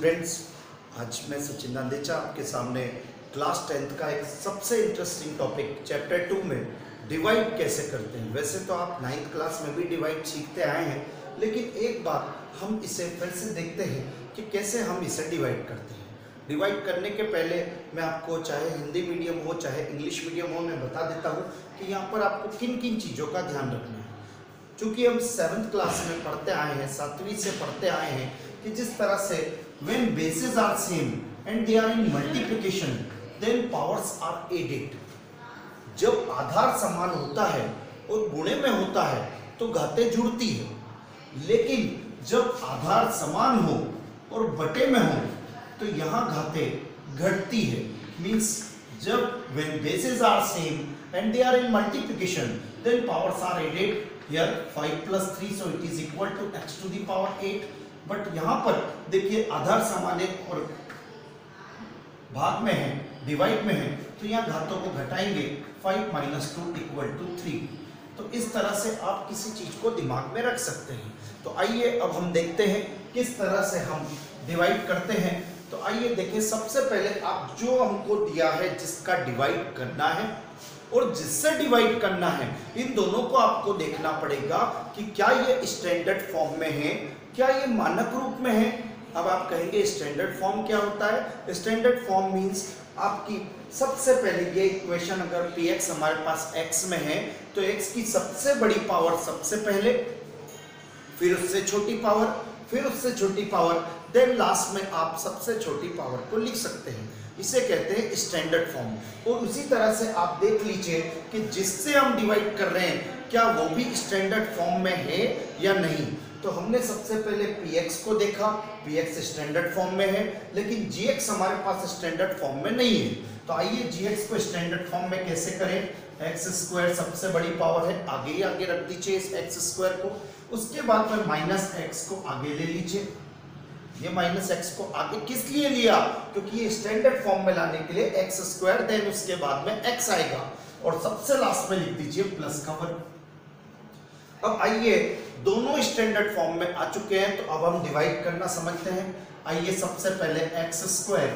Students, आज मैं सचिन नांदेचा आपके सामने क्लास 10th का एक सबसे इंटरेस्टिंग टॉपिक चैप्टर 2 में डिवाइड कैसे करते हैं। वैसे तो आप 9th क्लास में भी डिवाइड सीखते आए हैं, लेकिन एक बार हम इसे फिर से देखते हैं कि कैसे हम इसे डिवाइड करते हैं। डिवाइड करने के पहले मैं आपको, चाहे हिंदी मीडियम हो चाहे इंग्लिश मीडियम हो, मैं बता देता हूँ कि यहाँ पर आपको किन किन चीज़ों का ध्यान रखना है। क्योंकि हम 7th क्लास में पढ़ते आए हैं, 7वीं से पढ़ते आए हैं कि जिस तरह से when bases are same and they are in multiplication then powers are added। जब आधार समान होता है और गुणे में होता है तो घातें जुड़ती है, लेकिन जब आधार समान हो और बटे में हो तो यहाँ घातें घटती है। मीन्स जब when bases are same and they are in multiplication then powers are added। Here 5 plus 3 so it is equal to x to the power 8। But यहाँ पर देखिए आधार समान है और भाग में है, डिवाइड में है, तो यहाँ घातों को घटाएंगे। 5 minus 2 equal to 3। तो इस तरह से आप किसी चीज को दिमाग में रख सकते हैं। तो आइए अब हम देखते हैं किस तरह से हम डिवाइड करते हैं। तो आइए देखिए, सबसे पहले आप जो हमको दिया है जिसका डिवाइड करना है और जिससे डिवाइड करना है, इन दोनों को आपको देखना पड़ेगा कि क्या ये स्टैंडर्ड फॉर्म में है, क्या ये मानक रूप में है। अब आप कहेंगे स्टैंडर्ड फॉर्म क्या होता है। स्टैंडर्ड फॉर्म मींस आपकी सबसे पहले ये इक्वेशन अगर px हमारे पास x में है तो x की सबसे बड़ी पावर सबसे पहले, फिर उससे छोटी पावर, फिर उससे छोटी पावर, देन लास्ट में आप सबसे छोटी पावर को लिख सकते हैं। इसे कहते हैं स्टैंडर्ड फॉर्म। और उसी तरह से आप देख लीजिए कि जिससे हम डिवाइड कर रहे हैं क्या वो भी स्टैंडर्ड फॉर्म में है या नहीं। तो हमने सबसे पहले px को देखा, px स्टैंडर्ड फॉर्म में है, लेकिन gx हमारे पास स्टैंडर्ड फॉर्म में नहीं है। तो आइए gx को स्टैंडर्ड फॉर्म में कैसे करें। एक्स स्क्वायर सबसे बड़ी पावर है, आगे ही आगे रख दीजिए इस एक्स स्क्वायर को। उसके बाद में माइनस एक्स को आगे ले लीजिए। ये माइनस एक्स को आगे किस लिए लिया, क्योंकि ये स्टैंडर्ड फॉर्म में लाने के लिए एक्स स्क्वायर, देन उसके बाद में एक्स आएगा और सबसे लास्ट में लिख दीजिए प्लस का वर्ग। अब आइए, दोनों स्टैंडर्ड फॉर्म में आ चुके हैं, तो अब हम डिवाइड करना समझते हैं। आइए सबसे पहले x square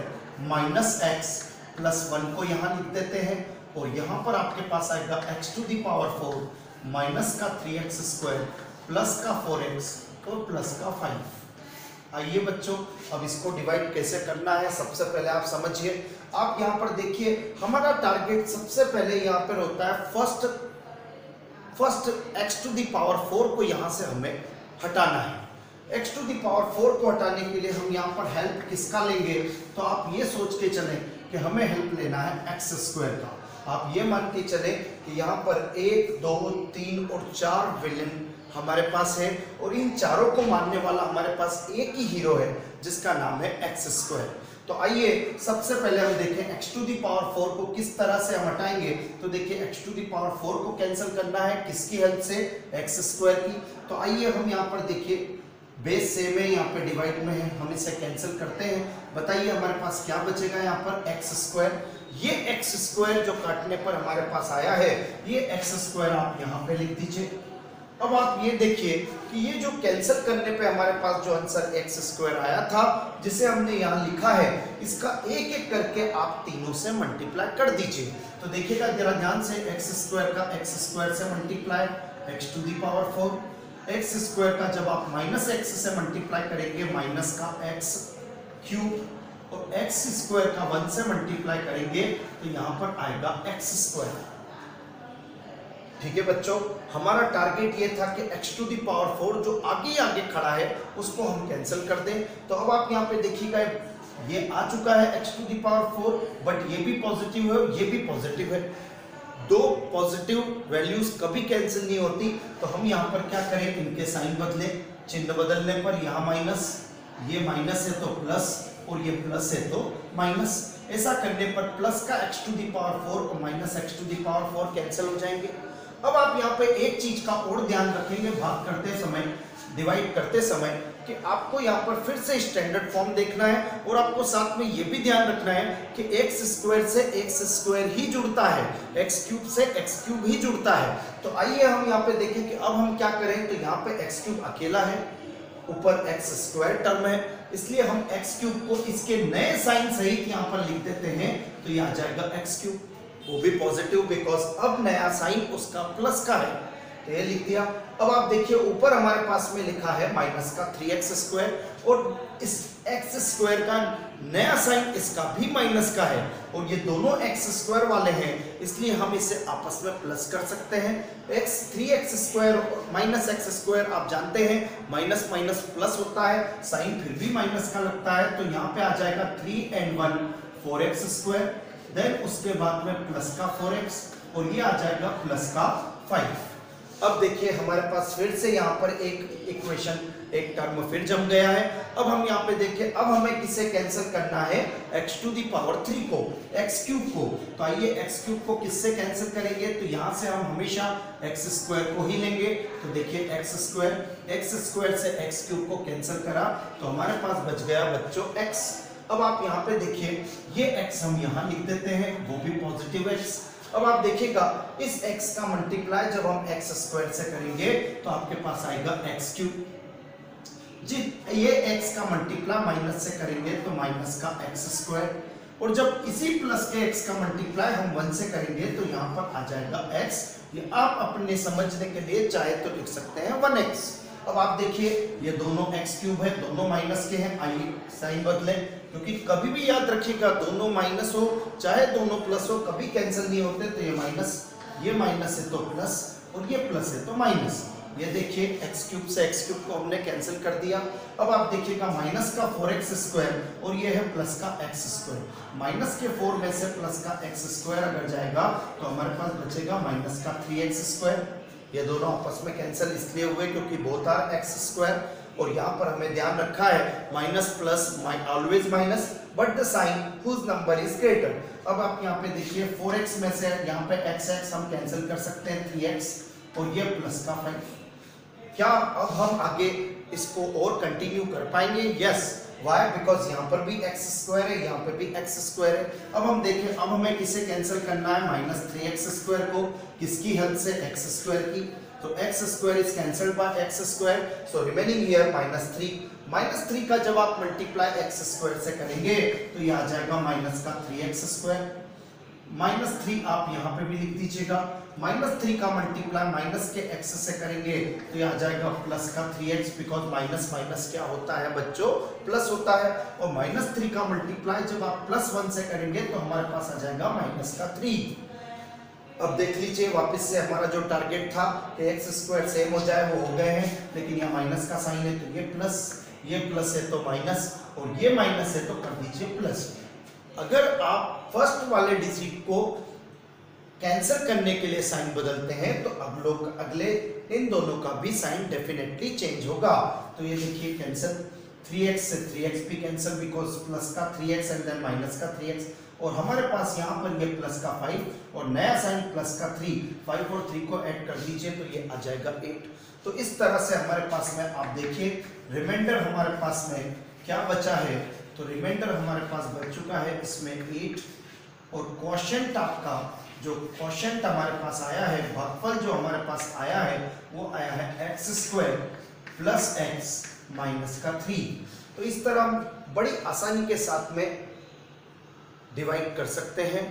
minus x plus 1 को यहाँ लिख देते हैं और यहाँ पर आपके पास आएगा x to the power 4 minus का 3x स्क्वायर प्लस का 4x और प्लस का 5। आइए बच्चों, अब इसको डिवाइड कैसे करना है सबसे पहले आप समझिए। आप यहाँ पर देखिए, हमारा टारगेट सबसे पहले यहाँ पर होता है first x to the power 4 को यहाँ से हमें हटाना है। x टू दी पावर 4 को हटाने के लिए हम यहाँ पर हेल्प किसका लेंगे, तो आप ये सोच के चलें कि हमें हेल्प लेना है एक्स स्क्वायर का। आप ये मान के चलें कि यहाँ पर 1 2 3 और 4 विलेन हमारे पास है और इन चारों को मारने वाला हमारे पास एक ही हीरो है जिसका नाम है एक्स स्क्वायर। तो आइए सबसे पहले हम देखें एक्स टू दी पावर 4 को किस तरह से हम हटाएंगे। तो देखिए, एक्स टू दी पावर 4 को कैंसिल करना है किसकी हेल्प से, एक्स स्क्वायर की। तो आइए हम यहाँ पर देखिए, बेस सेम है, यहाँ पे डिवाइड में है, हम इसे कैंसिल करते हैं। बताइए हमारे पास क्या बचेगा यहाँ पर, एक्स स्क्वायर। ये एक्स स्क्वायर जो काटने पर हमारे पास आया है, ये एक्स स्क्वायर आप यहाँ पे लिख दीजिए। अब आप ये देखिए कि ये जो कैंसिल करने पे हमारे पास जो आंसर एक्स स्क्वायर आया था, जिसे हमने यहाँ लिखा है, इसका एक एक करके आप तीनों से मल्टीप्लाई कर दीजिए। तो देखिएगा जरा ध्यान से, एक्स स्क्वायर का एक्स स्क्वायर से multiply x to the power 4, x square का जब आप माइनस एक्स से मल्टीप्लाई करेंगे माइनस का एक्स क्यूब, और एक्स स्क्वायर का 1 से मल्टीप्लाई करेंगे तो यहाँ पर आएगा एक्स स्क्वायर। ठीक है बच्चों, हमारा टारगेट ये था कि x टू दी पावर 4 जो आगे आगे खड़ा है उसको हम कैंसिल कर दें। तो अब आप यहाँ पे देखिएगा, ये आ चुका है x to the power 4, but ये भी पॉजिटिव है और ये भी पॉजिटिव है। दो पॉजिटिव वैल्यूज कभी कैंसिल नहीं होती। तो हम यहाँ पर क्या करें, इनके साइन बदले, चिन्ह बदलने पर यहाँ माइनस, ये माइनस है तो प्लस और ये प्लस है तो माइनस। ऐसा करने पर प्लस का x टू दी पावर 4 और minus x to the power 4 cancel हो जाएंगे। अब आप यहाँ पे एक चीज का और ध्यान रखेंगे भाग करते समय, डिवाइड करते समय, कि आपको यहाँ पर फिर से स्टैंडर्ड फॉर्म देखना है और आपको साथ में ये भी ध्यान रखना है कि एक्स स्क्वायर से एक्स स्क्वायर ही जुड़ता है, एक्स क्यूब से एक्स क्यूब ही जुड़ता है। तो आइए हम यहाँ पे देखें कि अब हम क्या करें। तो यहाँ पे एक्स क्यूब अकेला है, ऊपर एक्स स्क्वायर टर्म है, इसलिए हम एक्स क्यूब को इसके नए साइन सहित यहाँ पर लिख देते हैं, तो ये आ जाएगा एक्स क्यूब, वो भी पॉजिटिव बिकॉज अब नया साइन उसका प्लस का है, तो ये लिख दिया। अब आप देखिए ऊपर हमारे पास में लिखा है माइनस का 3x स्क्वायर, और इस x स्क्वायर का नया साइन इसका भी माइनस का है, और ये दोनों x स्क्वायर वाले हैं, इसलिए हम इसे आपस में प्लस कर सकते हैं। 3x square minus x square आप जानते हैं माइनस माइनस प्लस होता है, साइन फिर भी माइनस का लगता है, तो यहाँ पे आ जाएगा 3 and 1 4x स्क्वायर, देन उसके बाद में प्लस का 4x, और ये आ जाएगा प्लस का 5। अब देखिए हमारे पास फिर से यहाँ पर एक इक्वेशन, एक टर्म फिर जम गया है। अब हम यहाँ पे देखिए, अब हमें किसे कैंसिल करना है, x टू दी पावर 3 को, x क्यूब को। तो आइए x क्यूब को किससे कैंसिल करेंगे, तो यहाँ से हम हमेशा x स्क्वायर को ही लेंगे। तो देखिए x स्क्वायर से x क्यूब को कैंसिल करा तो हमारे पास बच गया बच्चों x। अब आप यहाँ पे देखिए ये x हम यहाँ लिख देते हैं, वो भी पॉजिटिव x। अब आप देखिएगा इस x का मल्टीप्लाई जब हम x स्क्वायर से करेंगे तो आपके पास आएगा x क्यूब, जी ये x का मल्टीप्लाई माइनस से करेंगे तो माइनस का x स्क्वायर, और जब इसी प्लस के x का मल्टीप्लाई हम 1 से करेंगे तो यहाँ पर आ जाएगा x। ये आप अपने समझने के लिए चाहे तो लिख सकते हैं 1x। अब आप देखिए ये दोनों x क्यूब है, दोनों माइनस के हैं, आइए साइन बदलें, क्योंकि कभी भी याद रखिएगा दोनों माइनस हो चाहे दोनों प्लस हो कभी कैंसिल नहीं होते। तो ये माइनस है तो प्लस, और ये प्लस है तो माइनस। ये देखिए x क्यूब से x क्यूब को हमने कैंसिल कर दिया। अब आप देखिएगा माइनस का 4x स्क्वायर और ये है प्लस का x स्क्वायर, माइनस के 4 में से प्लस का x स्क्वायर अगर जाएगा तो हमारे पास बचेगा माइनस का 3x स्क्वायर। ये दोनों आपस में कैंसिल इसलिए हुए क्योंकि बोथ आर x स्क्वायर, और यहाँ पर हमें ध्यान रखा है minus plus always minus but the sign whose number is greater. अब आप यहाँ पे देखिए 4x में से यहाँ पे x हम कैंसिल कर सकते हैं 3x, और ये प्लस का 5। क्या अब हम आगे इसको और कंटिन्यू कर पाएंगे? Yes, Y? बिकॉज यहाँ पर भी x स्क्वायर है, यहाँ पे भी x स्क्वायर है। अब हम देखें, अब हमें किसे कैंसिल करना है, माइनस 3x स्क्वायर को, किसकी हेल्प से, x स्क्वायर की। तो x square is cancelled by x square, so remaining here minus 3। Minus 3 का जब आप मल्टीप्लाई x स्क्वायर से करेंगे तो ये आ जाएगा माइनस का 3x स्क्वायर। माइनस 3 आप यहाँ पे भी लिख दीजिएगा, माइनस 3 का मल्टीप्लाई माइनस के x से करेंगे तो ये आ जाएगा प्लस का 3x, बिकॉज माइनस माइनस क्या होता है बच्चों, प्लस होता है। और माइनस 3 का मल्टीप्लाई जब आप प्लस 1 से करेंगे तो हमारे पास आ जाएगा माइनस का 3। अब देख लीजिए वापस से हमारा जो टारगेट था कि x स्क्वायर सेम हो जाए वो हो गए हैं, लेकिन यहाँ माइनस का साइन है तो ये प्लस है तो माइनस, और ये माइनस है तो कर दीजिए प्लस। अगर आप फर्स्ट वाले डिजिट को कैंसिल करने के लिए साइन बदलते हैं तो अब लोग अगले इन दोनों का भी साइन डेफिनेटली चेंज होगा। तो ये देखिए कैंसिल, 3x से 3x भी कैंसिल बिकॉज प्लस का 3x एंड देन माइनस का 3x, और हमारे पास यहाँ पर ये प्लस का 5 और नया साइन प्लस का 3, 5 और 3 को ऐड कर दीजिए तो ये आ जाएगा 8। तो इस तरह से हमारे पास में आप देखिए रिमाइंडर हमारे पास में क्या बचा है, तो रिमाइंडर हमारे पास बच चुका है इसमें 8, और क्वोशिएंट आपका जो क्वोशिएंट हमारे पास आया है, भागफल जो हमारे पास आया है वो आया है x square plus x minus का 3। तो इस तरह हम बड़ी आसानी के साथ में डिवाइड कर सकते हैं।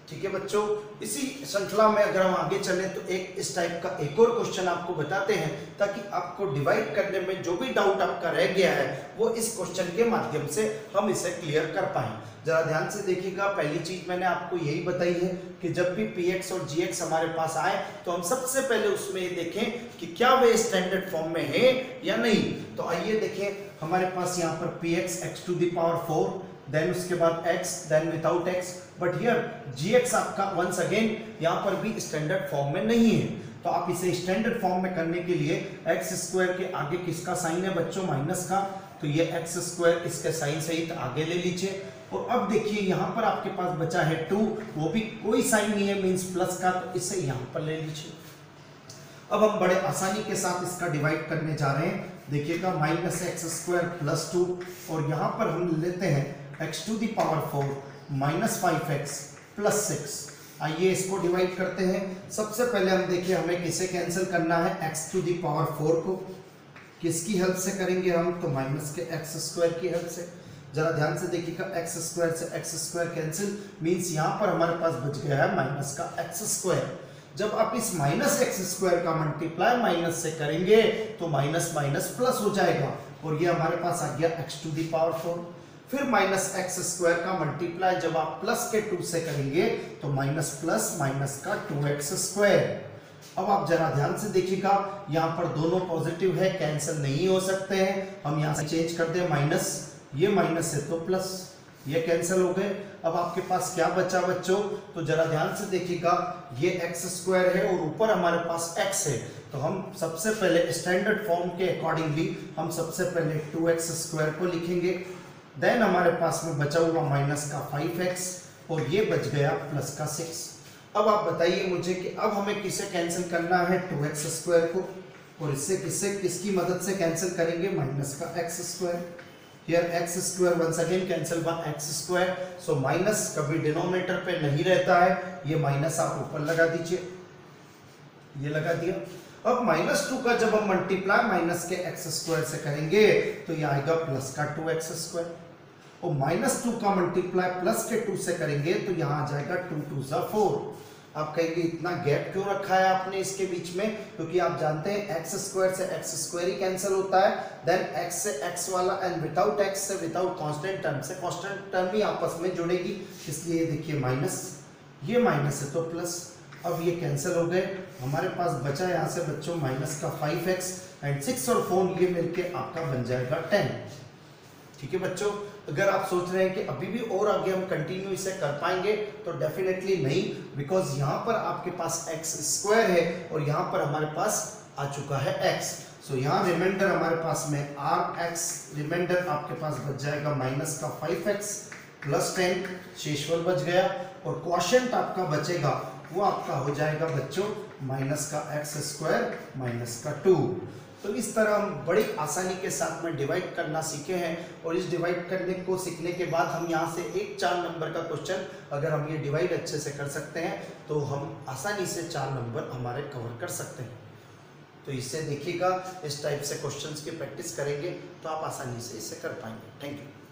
ठीक है बच्चों, इसी श्रृंखला में अगर हम आगे चलें तो एक इस टाइप का एक और क्वेश्चन आपको बताते हैं ताकि आपको डिवाइड करने में जो भी डाउट आपका रह गया है वो इस क्वेश्चन के माध्यम से हम इसे क्लियर कर पाएं। जरा ध्यान से देखिएगा, पहली चीज मैंने आपको यही बताई है कि जब भी px और gx हमारे पास आए तो हम सबसे पहले उसमें ये देखें कि क्या वे स्टैंडर्ड फॉर्म में है या नहीं। तो आइए देखें, हमारे पास यहाँ पर px x to the power 4, then उसके बाद x, then without x, but here gx आपका वंस अगेन यहाँ पर भी स्टैंडर्ड फॉर्म में नहीं है। तो आप इसे स्टैंडर्ड फॉर्म में करने के लिए x स्क्वायर के आगे किसका साइन है बच्चों, माइनस का, तो ये x स्क्वायर इसके साइन सहित आगे ले लीजिए। और अब देखिए यहाँ पर आपके पास बचा है 2, वो भी कोई साइन नहीं है मीन्स प्लस का, तो इसे यहाँ पर ले लीजिए। अब हम बड़े आसानी के साथ इसका डिवाइड करने जा रहे हैं। देखिएगा माइनस एक्स स्क्वायर प्लस 2, और यहाँ पर हम लेते हैं x to the power 4 minus 5x plus 6। आइए इसको डिवाइड करते हैं। सबसे पहले हम देखिए हमें किसे कैंसिल करना है, x टू द पावर 4 को। किसकी हेल्प से करेंगे हम, तो माइनस के एक्स स्क्वायर की हेल्प से। जरा ध्यान से देखिएगा, एक्स स्क्वायर से एक्स स्क्वायर कैंसिल, मीन्स यहाँ पर हमारे पास बच गया है माइनस का एक्स स्क्वायर। जब आप इस माइनस एक्स स्क्वायर का मल्टीप्लाई माइनस से करेंगे तो माइनस माइनस प्लस हो जाएगा और ये हमारे पास आ गया एक्स टू दी पावर 4। फिर माइनस एक्स स्क्वायर का मल्टीप्लाई जब आप प्लस के 2 से करेंगे तो माइनस प्लस माइनस का 2x स्क्वायर। अब आप जरा ध्यान से देखिएगा, यहाँ पर दोनों पॉजिटिव है, कैंसिल नहीं हो सकते हैं। हम यहाँ से चेंज कर दें माइनस, ये माइनस है तो प्लस, ये कैंसिल हो गए। अब आपके पास क्या बचा बच्चों, तो जरा ध्यान से देखिएगा, ये एक्स स्क्वायर है और ऊपर हमारे पास एक्स है, तो हम सबसे पहले स्टैंडर्ड फॉर्म के अकॉर्डिंगली हम सबसे पहले 2x स्क्वायर को लिखेंगे। देन हमारे पास में बचा हुआ माइनस का 5x और ये बच गया प्लस का 6। अब आप बताइए मुझे कि अब हमें किसे कैंसिल करना है, 2x स्क्वायर को, और इससे किसकी मदद से कैंसिल करेंगे, माइनस का x square. Here x square once again cancel by x square, so minus कभी डिनोमिनेटर पे नहीं रहता है, ये माइनस आप ऊपर लगा दीजिए, ये लगा दिया। अब -2 का जब हम मल्टीप्लाई माइनस के x स्क्वायर से करेंगे तो ये आएगा प्लस का 2x स्क्वायर, और -2 का मल्टीप्लाई प्लस के 2 से करेंगे तो यहाँ आ जाएगा 2 2 ज़ा 4। आप कहेंगे इतना गैप क्यों रखा है आपने इसके बीच में, क्योंकि आप जानते हैं एक्स स्क्वायर से एक्स स्क्वायर ही कैंसिल होता है, देन एक्स से एक्स वाला एंड विदाउट एक्स से विदाउट कांस्टेंट टर्म से कांस्टेंट टर्म ही आपस में जुड़ेगी, इसलिए देखिए माइनस, ये माइनस है तो प्लस। अब ये कैंसिल हो गए, हमारे पास बचा यहाँ से बच्चों माइनस का 5x एंड 6 और 4 ये मिलके आपका बन जाएगा 10। ठीक है बच्चों, अगर आप सोच रहे हैं कि अभी भी और आगे हम कंटिन्यू इसे कर पाएंगे तो डेफिनेटली नहीं, बिकॉज यहाँ पर आपके पास एक्स स्क्वायर है और यहाँ पर हमारे पास आ चुका है एक्स, सो यहाँ रिमाइंडर हमारे पास में आर एक्स, रिमाइंडर आपके पास बच जाएगा माइनस का 5x प्लस 10, शेषफल बच गया, और क्वोशिएंट आपका बचेगा वो आपका हो जाएगा बच्चों माइनस का एक्स स्क्वायर माइनस का 2। तो इस तरह हम बड़ी आसानी के साथ में डिवाइड करना सीखे हैं, और इस डिवाइड करने को सीखने के बाद हम यहाँ से एक 4 नंबर का क्वेश्चन अगर हम ये डिवाइड अच्छे से कर सकते हैं तो हम आसानी से 4 नंबर हमारे कवर कर सकते हैं। तो इससे देखिएगा, इस टाइप से क्वेश्चंस की प्रैक्टिस करेंगे तो आप आसानी से इसे कर पाएंगे। Thank you.